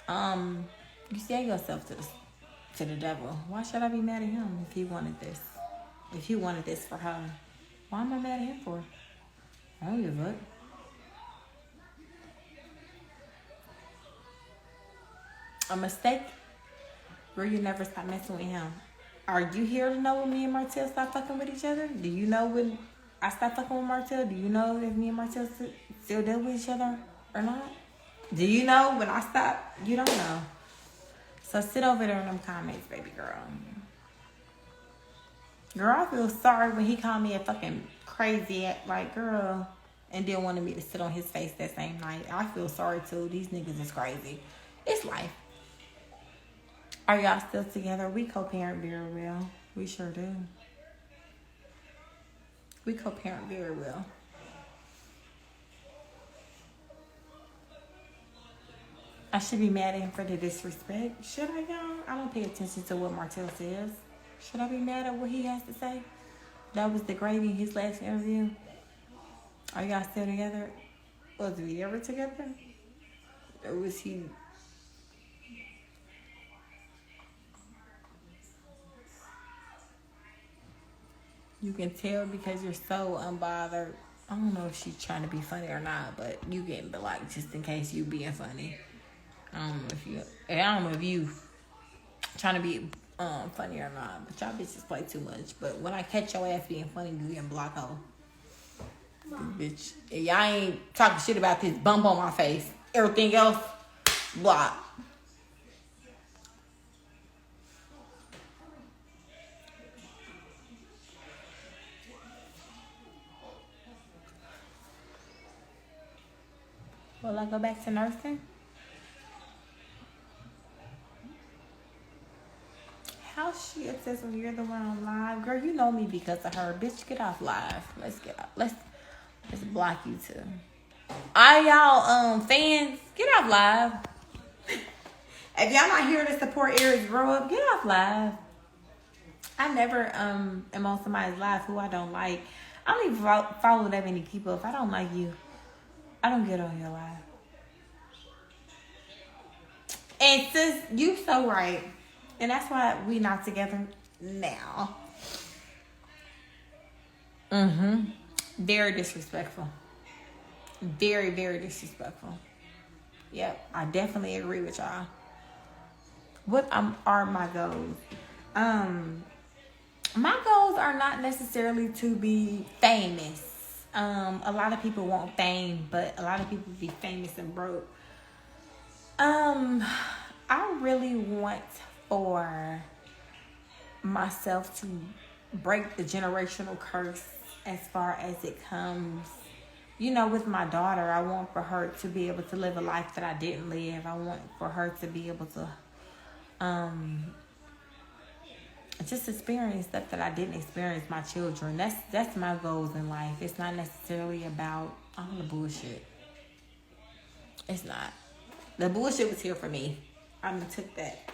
You sell yourself to the devil. Why should I be mad at him if he wanted this? If he wanted this for her, why am I mad at him for? I don't give a fuck. A mistake where you never stop messing with him. Are you here to know when me and Martell stop fucking with each other? Do you know when I stop fucking with Martell? Do you know if me and Martell still deal with each other or not? Do you know when I stop? You don't know. So sit over there in them comments, baby girl. Girl, I feel sorry when he called me a fucking crazy, like, girl, and then wanted me to sit on his face that same night. I feel sorry, too. These niggas is crazy. It's life. Are y'all still together? We co-parent very well. We sure do. We co-parent very well. I should be mad at him for the disrespect. Should I, y'all? I don't pay attention to what Martell says. Should I be mad at what he has to say? That was degrading his last interview. Are y'all still together? Was we ever together? Or was he... You can tell because you're so unbothered. I don't know if she's trying to be funny or not, but you getting the like just in case you being funny. I don't know if you trying to be funny or not, but y'all bitches play too much. But when I catch your ass being funny, you getting blocked out. Bitch, if y'all ain't talking shit about this bump on my face, everything else, block. Will I go back to nursing? How's she obsessed when you're the one on live? Girl, you know me because of her. Bitch, get off live. Let's get off. Let's block you too. All y'all fans, get off live. If y'all not here to support Aries Grow Up, get off live. I never am on somebody's live who I don't like. I don't even follow that many people. If I don't like you, I don't get on your live. And sis, you so right. And that's why we not together now. Very disrespectful. Very, very disrespectful. Yep, I definitely agree with y'all. What are my goals? My goals are not necessarily to be famous. A lot of people want fame, but a lot of people be famous and broke. I really want for myself to break the generational curse as far as it comes. You know, with my daughter, I want for her to be able to live a life that I didn't live. I want for her to be able to just experience stuff that I didn't experience my children. That's my goals in life. It's not necessarily about all the bullshit. It's not. The bullshit was here for me. I took that.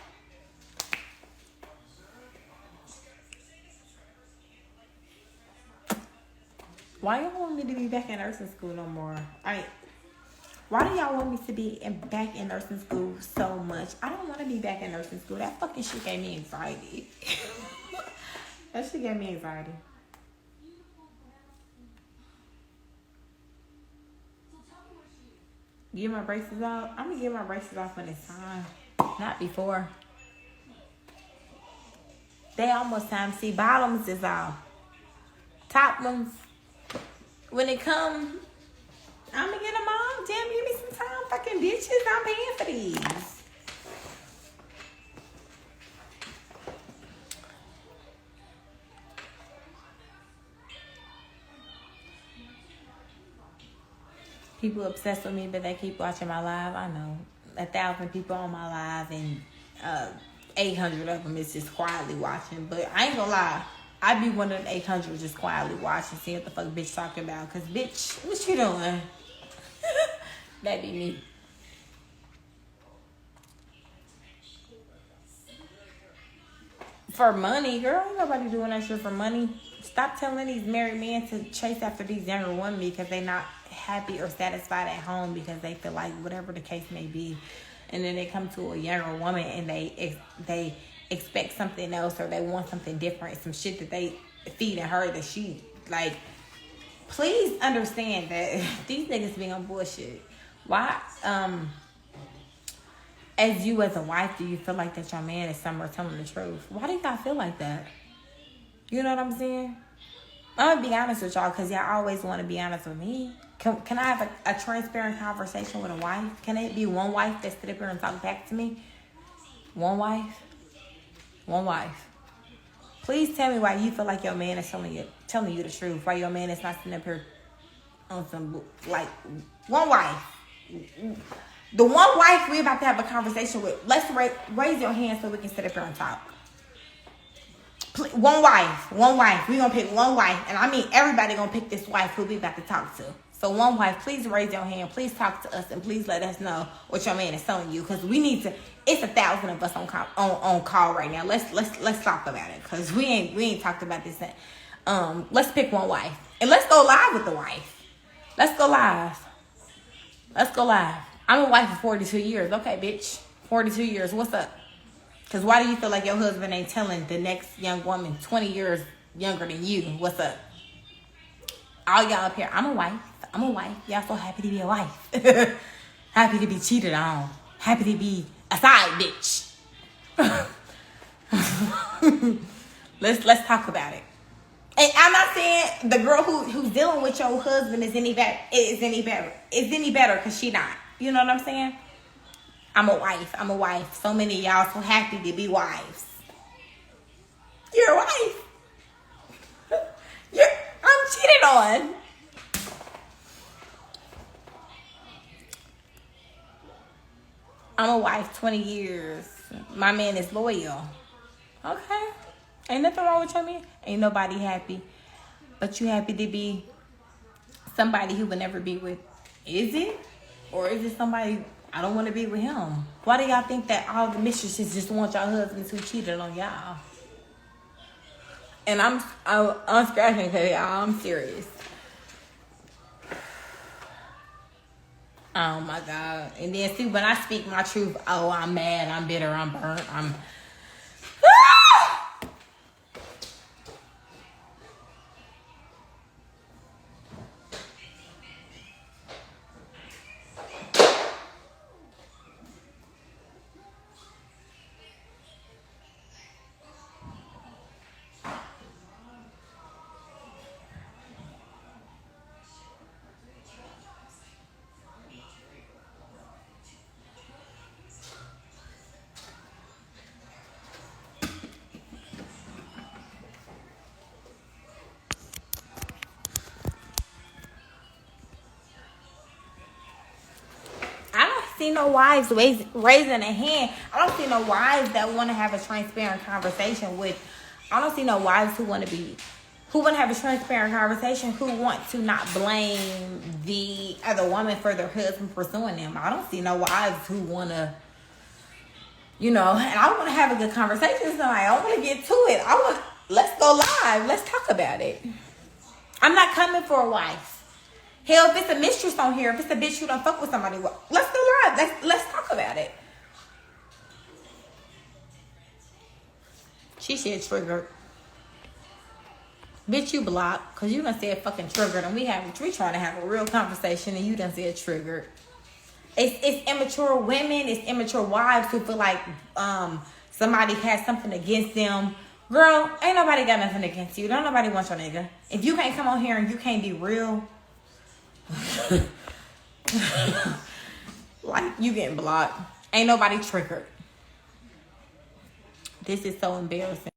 Why y'all want me to be back in nursing school no more? Why do y'all want me to be back in nursing school so much? I don't want to be back in nursing school. That fucking shit gave me anxiety. That shit gave me anxiety. Get my braces out? I'm going to get my braces off when it's time. Not before. They almost time. See, bottoms is off. Top ones. When it comes, I'm going to get them on. Damn, give me some time. Fucking bitches, I'm paying for these. People obsessed with me, but they keep watching my live. I know. 1,000 people on my live, and 800 of them is just quietly watching. But I ain't gonna lie. I be one of the 800 just quietly watching, seeing what the fuck bitch talking about. Cause bitch, what you doing? That be me. For money, girl. Ain't nobody doing that shit for money. Stop telling these married men to chase after these younger women because they not happy or satisfied at home because they feel like whatever the case may be, and then they come to a younger woman and they expect something else, or they want something different, some shit that they feeding her that she like. Please understand that these niggas be on bullshit. Why? As you as a wife, do you feel like that your man is somewhere telling the truth? Why do y'all feel like that? You know what I'm saying? I'm gonna be honest with y'all, because y'all always want to be honest with me. Can I have a transparent conversation with a wife? Can it be one wife that sit up here and talk back to me? One wife? One wife. Please tell me why you feel like your man is telling you the truth. Why your man is not sitting up here on some, like, one wife. The one wife we about to have a conversation with. Let's raise your hand so we can sit up here and talk. Please, one wife. We gonna pick one wife. And I mean everybody gonna pick this wife who we about to talk to. So one wife, please raise your hand. Please talk to us and please let us know what your man is telling you. Because we need to, it's 1,000 of us on call right now. Let's talk about it. Because we ain't talked about this. Let's pick one wife. And let's go live with the wife. Let's go live. I'm a wife for 42 years. Okay, bitch. 42 years. What's up? Because why do you feel like your husband ain't telling the next young woman 20 years younger than you what's up? All y'all up here, I'm a wife. Y'all so happy to be a wife. Happy to be cheated on. Happy to be a side bitch. Let's talk about it. And I'm not saying the girl who's dealing with your husband is any better because she not. You know what I'm saying? I'm a wife. So many of y'all so happy to be wives. You're a wife. I'm cheated on. I'm a wife 20 years. My man is loyal. Okay. Ain't nothing wrong with your man. Ain't nobody happy. But you happy to be somebody who would never be with. Is it? Or is it somebody I don't want to be with him? Why do y'all think that all the mistresses just want y'all husbands who cheated on y'all? And I'm scratching because y'all, I'm serious. Oh my God. And then see, when I speak my truth, oh, I'm mad, I'm bitter, I'm burnt, I'm... see no wives raising a hand. I don't see no wives that want to have a transparent conversation with. I don't see no wives who want to have a transparent conversation, who want to not blame the other woman for their husband pursuing them. I don't see no wives who want to, and I want to have a good conversation tonight. I want to get to it. Let's go live. Let's talk about it. I'm not coming for a wife. Hell, if it's a mistress on here, if it's a bitch who don't fuck with somebody, let's go live. Let's talk about it. She said triggered. Bitch, you blocked because you done said fucking triggered, and we trying to have a real conversation, and you done said triggered. It's immature women, it's immature wives who feel like somebody has something against them. Girl, ain't nobody got nothing against you. Don't nobody want your nigga. If you can't come on here and you can't be real, like, you getting blocked. Ain't nobody triggered. This is so embarrassing.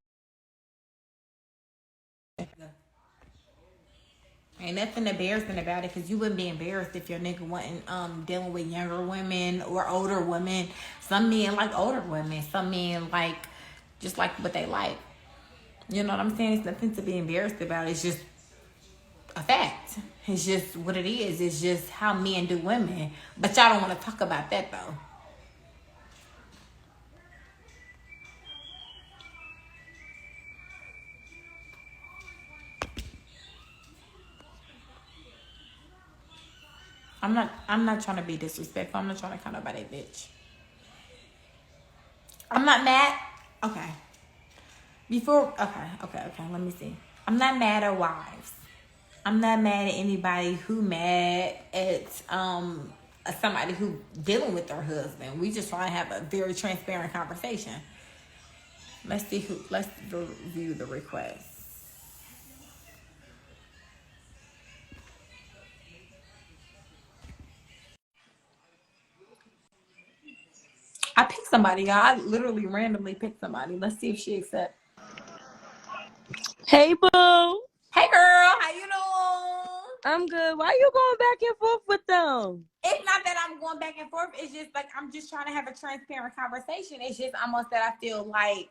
Ain't nothing embarrassing about it, because you wouldn't be embarrassed if your nigga wasn't dealing with younger women or older women. Some men like older women. Some men just like what they like. You know what I'm saying? It's nothing to be embarrassed about. It's just a fact. It's just what it is. It's just how men do women. But y'all don't want to talk about that, though. I'm not trying to be disrespectful. I'm not trying to call nobody a bitch. I'm not mad. Okay. Okay. Let me see. I'm not mad at wives. I'm not mad at anybody who mad at somebody who dealing with their husband. We just try to have a very transparent conversation. Let's see who. Let's review the request. I picked somebody, y'all. I literally randomly picked somebody. Let's see if she accepts. Hey, boo. Hey, girl. How you doing? I'm good. Why you going back and forth with them? It's not that I'm going back and forth. It's just like I'm just trying to have a transparent conversation. It's just almost that I feel like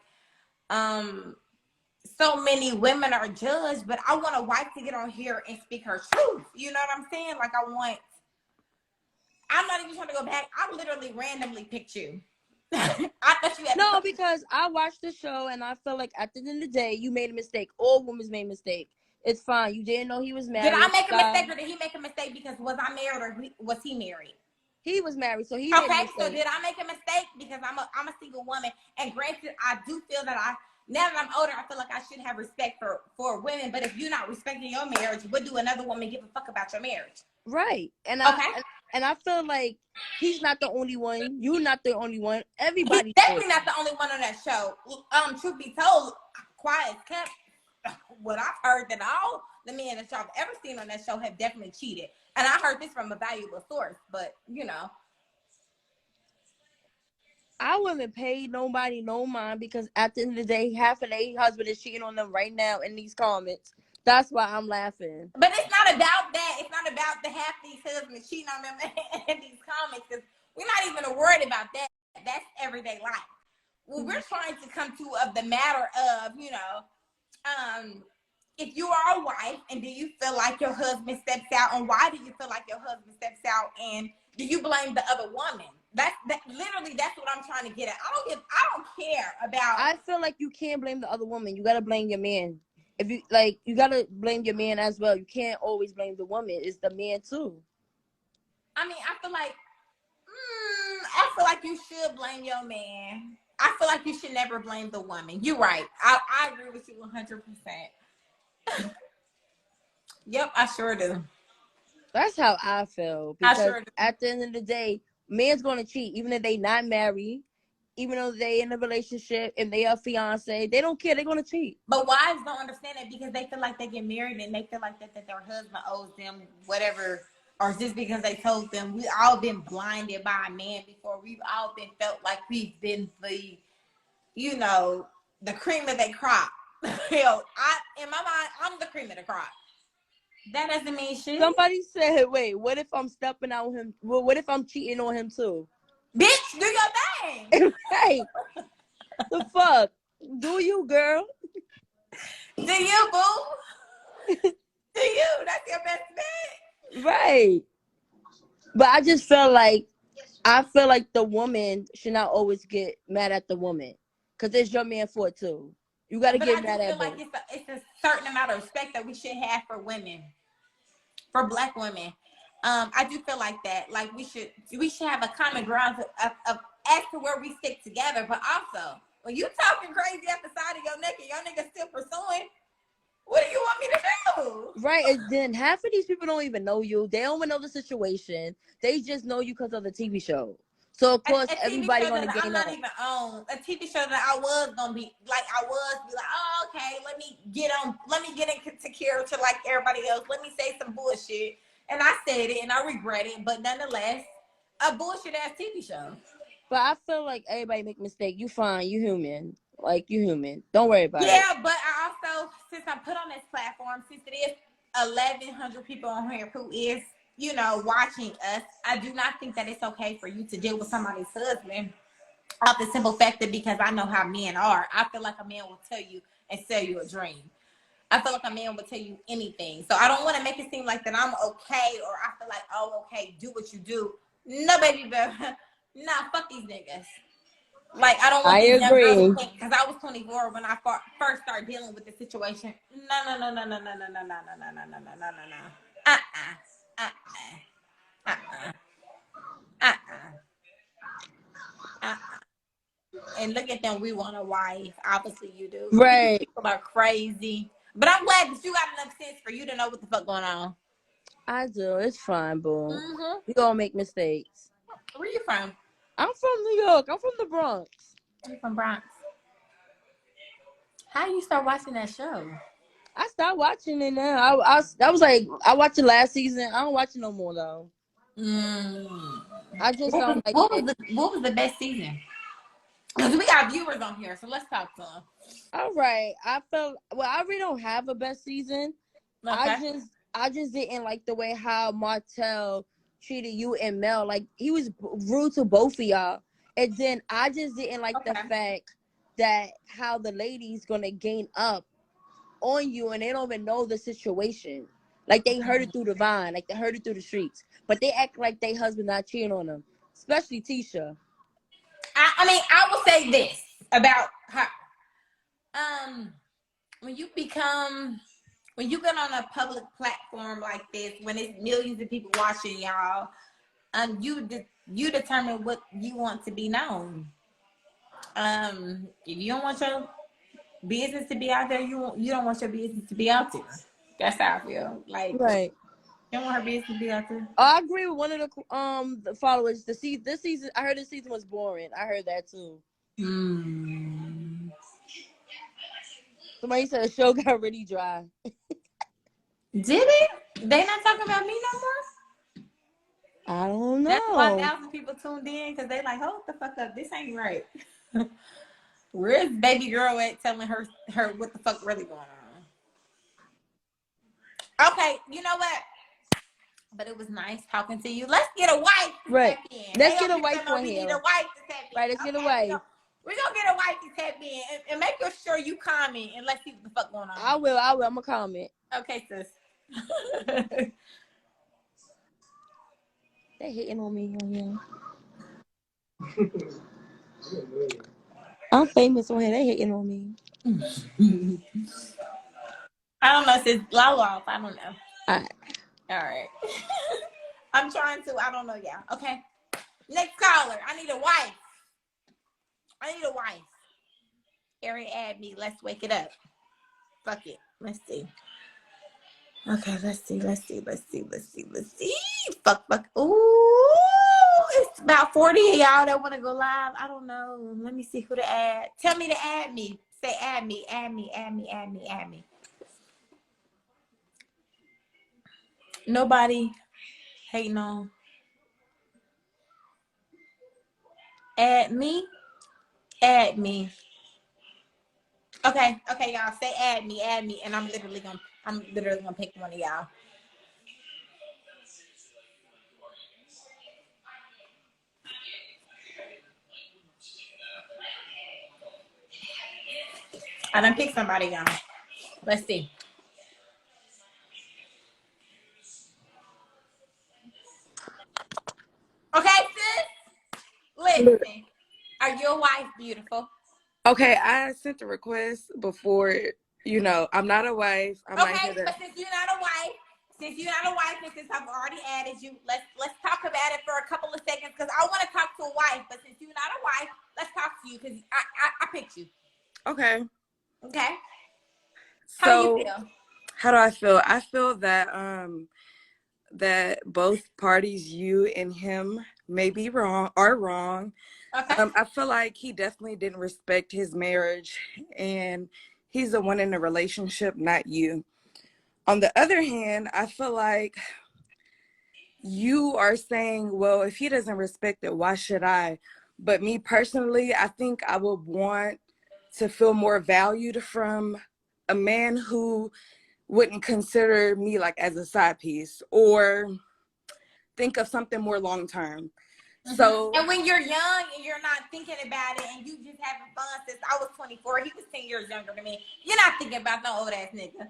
so many women are judged, but I want a wife to get on here and speak her truth. You know what I'm saying? Like I'm not even trying to go back. I literally randomly picked you. I thought you had No, because I watched the show and I feel like at the end of the day, you made a mistake. All women made a mistake. It's fine. You didn't know he was married. Did I make a mistake or did he make a mistake because was I married or was he married? He was married, so he made a mistake. So did I make a mistake because I'm a single woman? And granted, I do feel that now that I'm older, I feel like I should have respect for women. But if you're not respecting your marriage, what do another woman give a fuck about your marriage? Right. And I feel like he's not the only one. You're not the only one. Everybody. He's definitely not the only one on that show. Truth be told, quiet as kept. What I've heard that all the men that y'all have ever seen on that show have definitely cheated. And I heard this from a valuable source, but you know. I wouldn't pay nobody no mind because at the end of the day, half of their husband is cheating on them right now in these comments. That's why I'm laughing. But it's not about that. It's not about the half these husbands cheating on them in these comments because we're not even worried about that. That's everyday life. What we're trying to come to of the matter of, if you are a wife and do you feel like your husband steps out, and why do you feel like your husband steps out, and do you blame the other woman? That's what I'm trying to get at. I don't care about. I feel like you can't blame the other woman. You gotta blame your man. If you gotta blame your man as well. You can't always blame the woman. It's the man too. I mean, I feel like you should blame your man. I feel like you should never blame the woman. You're right. I agree with you 100%. Yep, I sure do. That's how I feel. Because at the end of the day, man's gonna cheat, even if they not married, even though they in a relationship and they are fiance, they don't care. They're gonna cheat. But wives don't understand it because they feel like they get married and they feel like that their husband owes them whatever, or just because they told them. We all been blinded by a man before. We've all been felt like we've been the cream of their crop. Hell, in my mind, I'm the cream of the crop. That doesn't mean shit. Somebody said, wait, what if I'm stepping out on him? Well, what if I'm cheating on him too? Bitch, do your thing. Hey, the fuck? Do you, girl? Do you, boo? Do you? That's your best bet. Right. But I just feel like the woman should not always get mad at the woman. Because it's your man for it too. You got to get mad at him. But I feel like it's a certain amount of respect that we should have for women. For Black women. I do feel like that. Like we should have a common ground of as to where we stick together. But also, when you talking crazy at the side of your neck and your nigga still pursuing, what do you want me to do? Right, and then half of these people don't even know you. They don't even know the situation. They just know you because of the TV show. So of course everybody gonna gain I'm not even on a TV show that I was like, oh, okay, let me get insecure to like everybody else. Let me say some bullshit. And I said it and I regret it, but nonetheless, a bullshit ass TV show. But I feel like everybody make mistakes. You fine, you human. Like you human. Don't worry about it. Yeah, but I also, since I'm put on this platform, since it is 1,100 people on here who is, watching us, I do not think that it's okay for you to deal with somebody's husband off the simple fact that because I know how men are. I feel like a man will tell you and sell you a dream. I feel like a man will tell you anything. So I don't want to make it seem like that I'm okay, or I feel like, oh, okay, do what you do. No, baby, nah, fuck these niggas. Like, I don't want these young girls to think, because I was 24 when I first started dealing with the situation. No. And look at them. We want a wife. Obviously, you do. Right. These people are crazy. But I'm glad that you got enough sense for you to know what the fuck going on. I do. It's fine, boo. We gonna make mistakes. Where you from? I'm from New York. I'm from the Bronx. I'm from Bronx. How you start watching that show? I stopped watching it now. I was like, I watched it last season. I don't watch it no more though. I just don't like it. What was the best season? Because we got viewers on here, so let's talk to them. All right. I really don't have a best season. Okay. I just didn't like the way how Martell treated you and Mel. Like, he was rude to both of y'all. And then I just didn't like the fact that how the lady's gonna gain up on you and they don't even know the situation. Like, they heard it through the vine, like they heard it through the streets. But they act like their husband not cheating on them. Especially Tisha. I mean, I will say this about her. When you get on a public platform like this, when it's millions of people watching y'all, you determine what you want to be known. If you don't want your business to be out there, you don't want your business to be out there. That's how I feel. Like, right. You don't want her business to be out there. I agree with one of the followers. This season, I heard this season was boring. I heard that too. Somebody said the show got really dry. Did it? They not talking about me no more? I don't know. That's why 1,000 people tuned in because they like, hold the fuck up. This ain't right. Where's baby girl at telling her what the fuck really going on? Okay, you know what? But it was nice talking to you. Let's get a wife. Right. Let's get a wife on here. We need a wife to tap in. Right, let's get a wife. We're going to get a wife to tap in and make sure you comment and let's see what the fuck going on. I will. I'm going to comment. Okay, sis. They hating on me on here. I'm famous on here. They hating on me. I don't know, sis. Low off. I don't know. All right. I'm trying to. I don't know, yeah. Okay. Next caller. I need a wife. Harry, add me. Let's wake it up. Fuck it. Let's see. Okay, let's see. Fuck. Ooh, it's about 40 of y'all that want to go live. I don't know. Let me see who to add. Tell me to add me. Say add me. Nobody hating on. Add me. Okay, y'all. Say add me, and I'm literally gonna pick one of y'all. I done picked somebody, y'all. Let's see. Okay, sis. Listen. Are your wife beautiful? Okay, I sent the request before, I'm not a wife. I'm but since you're not a wife, and since I've already added you, let's talk about it for a couple of seconds because I want to talk to a wife. But since you're not a wife, let's talk to you because I picked you. Okay. How do you feel? How do I feel? I feel that that both parties, you and him, are wrong. Okay. I feel like he definitely didn't respect his marriage, and he's the one in the relationship, not you. On the other hand, I feel like you are saying, well, if he doesn't respect it, why should I? But me personally, I think I would want to feel more valued from a man who wouldn't consider me like as a side piece or think of something more long term. So, and when you're young and you're not thinking about it and you just having fun, since I was 24, he was 10 years younger than me. You're not thinking about no old ass nigga.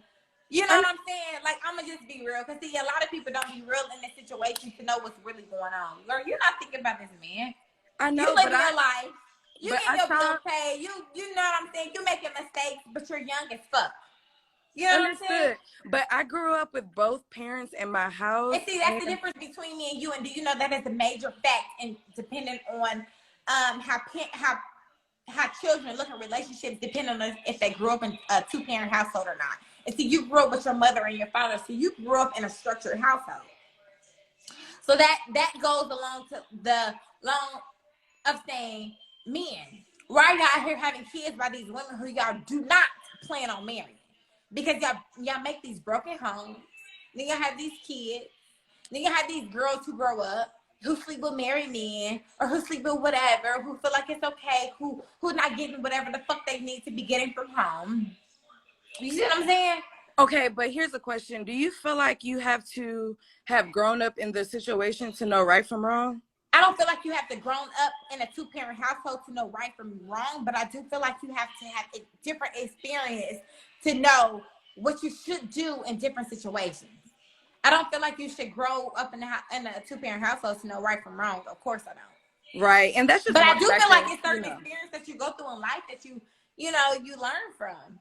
You know what I'm saying? Like, I'm going to just be real. Because, see, a lot of people don't be real in this situation to know what's really going on. Girl, you're not thinking about this man. I know, you living your life. You get your bills paid. You know what I'm saying? You making mistakes, but you're young as fuck. You know what I'm saying? But I grew up with both parents in my house. And see, that's the difference between me and you. And do you know that is a major fact, and depending on how how children look at relationships depending on if they grew up in a two-parent household or not. And see, you grew up with your mother and your father, so you grew up in a structured household. So that goes along to the long of saying, men, why are y'all out here having kids by these women who y'all do not plan on marrying? Because y'all make these broken homes. Then y'all have these kids. Then you have these girls who grow up, who sleep with married men, or who sleep with whatever, who feel like it's okay, who not getting whatever the fuck they need to be getting from home. You see what I'm saying? Okay, but here's a question. Do you feel like you have to have grown up in the situation to know right from wrong? I don't feel like you have to grown up in a two-parent household to know right from wrong, but I do feel like you have to have a different experience to know what you should do in different situations. I don't feel like you should grow up in a two-parent household to know right from wrong. Of course I don't. Right, and that's just. But I do feel like it's certain experience that you go through in life that you learn from.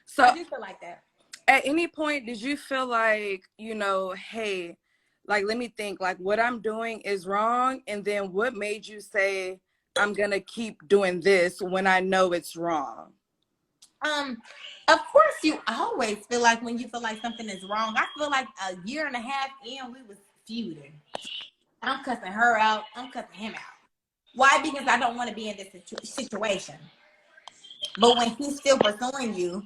So I do feel like that. At any point, did you feel like, hey, like, let me think, like, what I'm doing is wrong? And then what made you say, I'm going to keep doing this when I know it's wrong? Of course, you always feel like when you feel like something is wrong. I feel like a year and a half in, we was feuding. I'm cussing her out. I'm cussing him out. Why? Because I don't want to be in this situation. But when he's still pursuing you,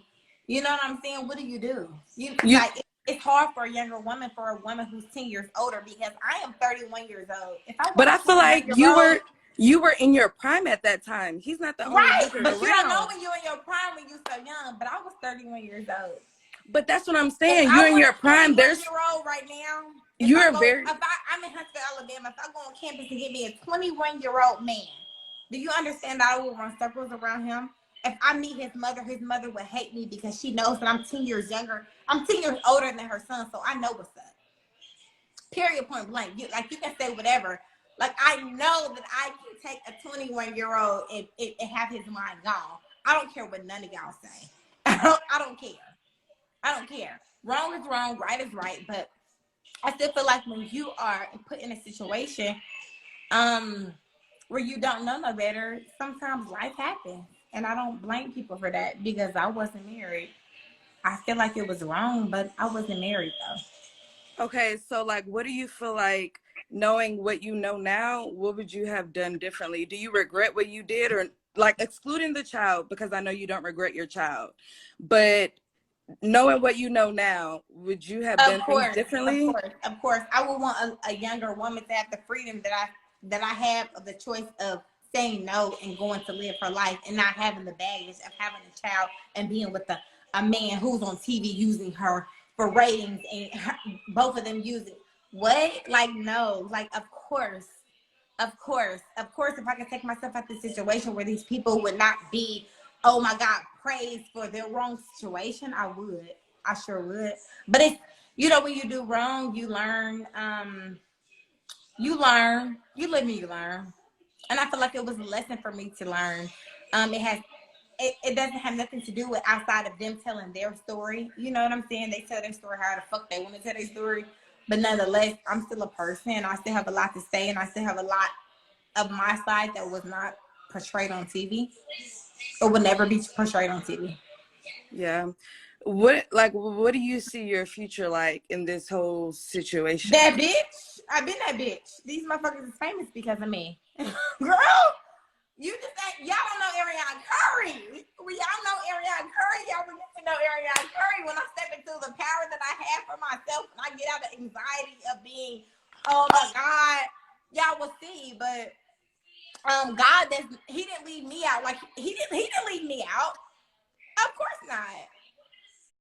you know what I'm saying? What do? Like, it's hard for a younger woman, for a woman who's 10 years older, because I am 31 years old. But I feel like you were in your prime at that time. He's not the only right, but around. You don't know when you're in your prime when you're so young. But I was 31 years old. But that's what I'm saying. You're in your prime. There's 21-year-old right now. I'm in Huntsville, Alabama. If I go on campus and get me a 21-year-old man, do you understand that I will run circles around him? If I meet his mother would hate me because she knows that I'm 10 years younger. I'm 10 years older than her son, so I know what's up. Period, point blank. You can say whatever. Like, I know that I can take a 21-year-old and have his mind gone. I don't care what none of y'all say. I don't care. I don't care. Wrong is wrong, right is right. But I still feel like when you are put in a situation where you don't know no better, sometimes life happens. And I don't blame people for that because I wasn't married. I feel like it was wrong, but I wasn't married though. Okay, so like, what do you feel like, knowing what you know now, what would you have done differently? Do you regret what you did, or like excluding the child, because I know you don't regret your child, but knowing what you know now, would you have done things differently? Of course. I would want a younger woman to have the freedom that I have of the choice of saying no and going to live her life and not having the baggage of having a child and being with a man who's on TV using her for ratings and both of them using what? Like, no, like, of course, if I could take myself out of the situation where these people would not be, oh my God, praised for their wrong situation, I would. I sure would. But it's, when you do wrong, you learn. You live and you learn. And I feel like it was a lesson for me to learn. It doesn't have nothing to do with outside of them telling their story. You know what I'm saying? They tell their story how the fuck they want to tell their story. But nonetheless, I'm still a person. I still have a lot to say, and I still have a lot of my side that was not portrayed on TV. Or will never be portrayed on TV. Yeah. What do you see your future like in this whole situation? That bitch. I've been that bitch. These motherfuckers is famous because of me. Girl, you just ain't, y'all don't know Arionne Curry. When y'all know Arionne Curry, y'all will get to know Arionne Curry when I step into the power that I have for myself and I get out of the anxiety of being, oh my God, y'all will see. But God, he didn't leave me out. Like, he